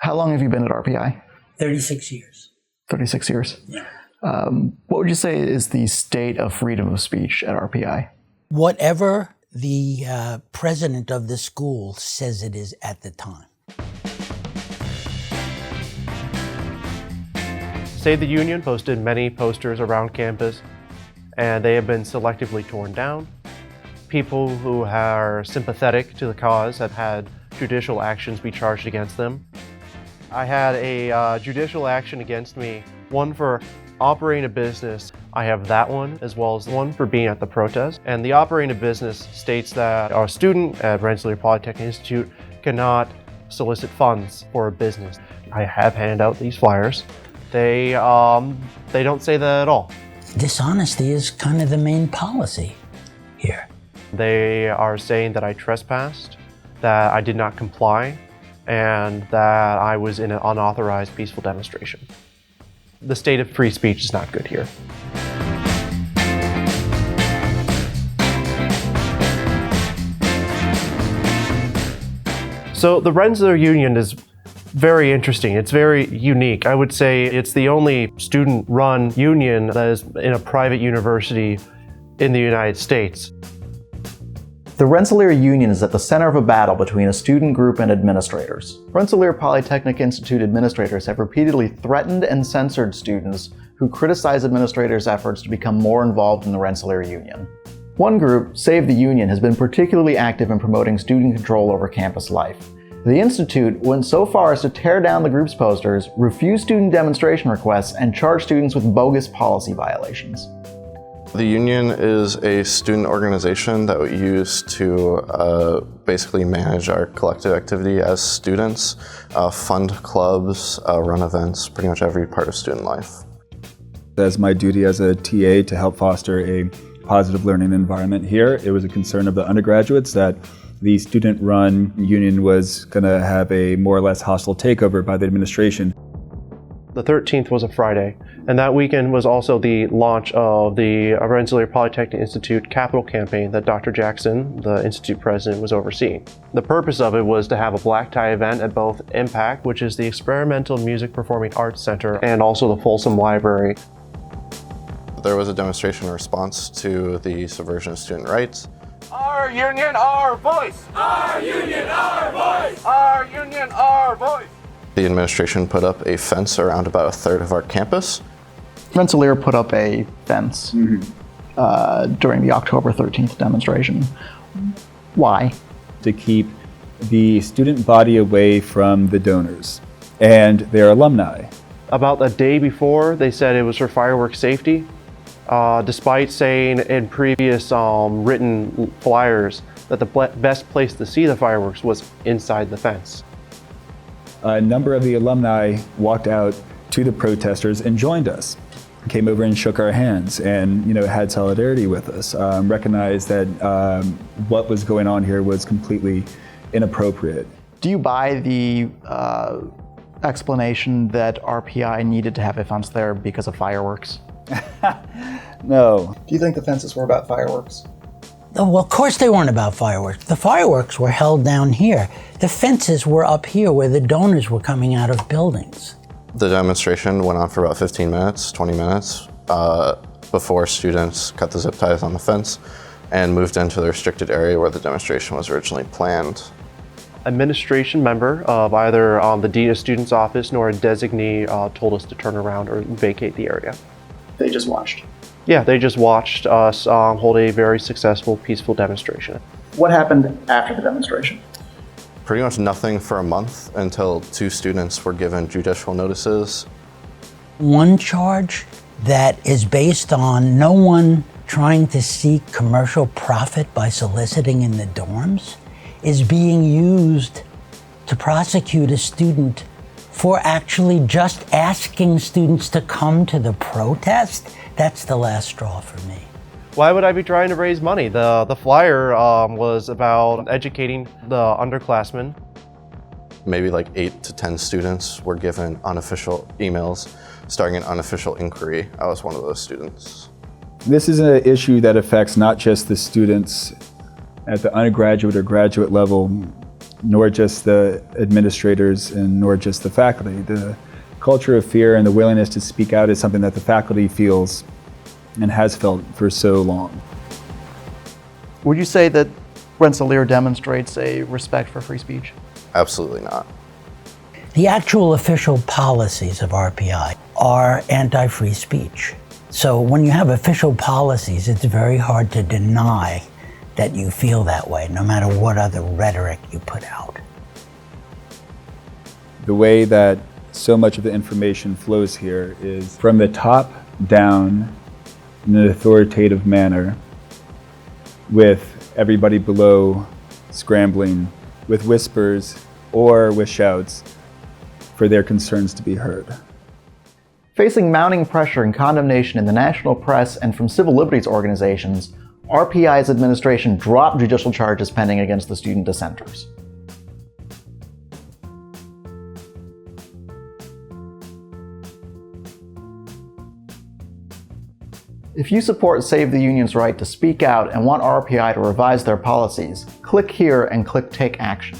How long have you been at RPI? 36 years. 36 years. Yeah. What would you say is the state of freedom of speech at RPI? Whatever the president of the school says it is at the time. Save the Union posted many posters around campus, and they have been selectively torn down. People who are sympathetic to the cause have had judicial actions be charged against them. I had a judicial action against me, one for operating a business. I have that one, as well as one for being at the protest. And the operating a business states that a student at Rensselaer Polytechnic Institute cannot solicit funds for a business. I have handed out these flyers. They don't say that at all. Dishonesty is kind of the main policy here. They are saying that I trespassed, that I did not comply, and that I was in an unauthorized peaceful demonstration. The state of free speech is not good here. So the Rensselaer Union is very interesting. It's very unique. I would say it's the only student-run union that is in a private university in the United States. The Rensselaer Union is at the center of a battle between a student group and administrators. Rensselaer Polytechnic Institute administrators have repeatedly threatened and censored students who criticize administrators' efforts to become more involved in the Rensselaer Union. One group, Save the Union, has been particularly active in promoting student control over campus life. The Institute went so far as to tear down the group's posters, refuse student demonstration requests, and charge students with bogus policy violations. The union is a student organization that we use to basically manage our collective activity as students, fund clubs, run events, pretty much every part of student life. As my duty as a TA to help foster a positive learning environment here, it was a concern of the undergraduates that the student-run union was going to have a more or less hostile takeover by the administration. The 13th was a Friday, and that weekend was also the launch of the Rensselaer Polytechnic Institute capital campaign that Dr. Jackson, the Institute president, was overseeing. The purpose of it was to have a black tie event at both Impact, which is the Experimental Music Performing Arts Center, and also the Folsom Library. There was a demonstration in response to the subversion of student rights. Our union, our voice! Our union, our voice! Our union, our voice! The administration put up a fence around about a third of our campus. Rensselaer put up a fence during the October 13th demonstration. Why? To keep the student body away from the donors and their alumni. About a day before, they said it was for fireworks safety, despite saying in previous written flyers that the best place to see the fireworks was inside the fence. A number of the alumni walked out to the protesters and joined us, came over and shook our hands and had solidarity with us, recognized that what was going on here was completely inappropriate. Do you buy the explanation that RPI needed to have a fence there because of fireworks? No. Do you think the fences were about fireworks? Well, of course they weren't about fireworks. The fireworks were held down here. The fences were up here where the donors were coming out of buildings. The demonstration went on for about 15 minutes, 20 minutes, before students cut the zip ties on the fence and moved into the restricted area where the demonstration was originally planned. Administration member of either the Dean of Students office nor a designee told us to turn around or vacate the area. They just watched. Yeah, they just watched us hold a very successful, peaceful demonstration. What happened after the demonstration? Pretty much nothing for a month until 2 students were given judicial notices. One charge that is based on no one trying to seek commercial profit by soliciting in the dorms is being used to prosecute a student for actually just asking students to come to the protest. That's the last straw for me. Why would I be trying to raise money? The flyer was about educating the underclassmen. Maybe like 8 to 10 students were given unofficial emails starting an unofficial inquiry. I was one of those students. This is an issue that affects not just the students at the undergraduate or graduate level, nor just the administrators and nor just the faculty. The culture of fear and the willingness to speak out is something that the faculty feels and has felt for so long. Would you say that Rensselaer demonstrates a respect for free speech? Absolutely not. The actual official policies of RPI are anti-free speech. So when you have official policies, it's very hard to deny that you feel that way, no matter what other rhetoric you put out. The way that so much of the information flows here is from the top down in an authoritative manner, with everybody below scrambling with whispers or with shouts for their concerns to be heard. Facing mounting pressure and condemnation in the national press and from civil liberties organizations, RPI's administration dropped judicial charges pending against the student dissenters. If you support Save the Union's right to speak out and want RPI to revise their policies, click here and click Take Action.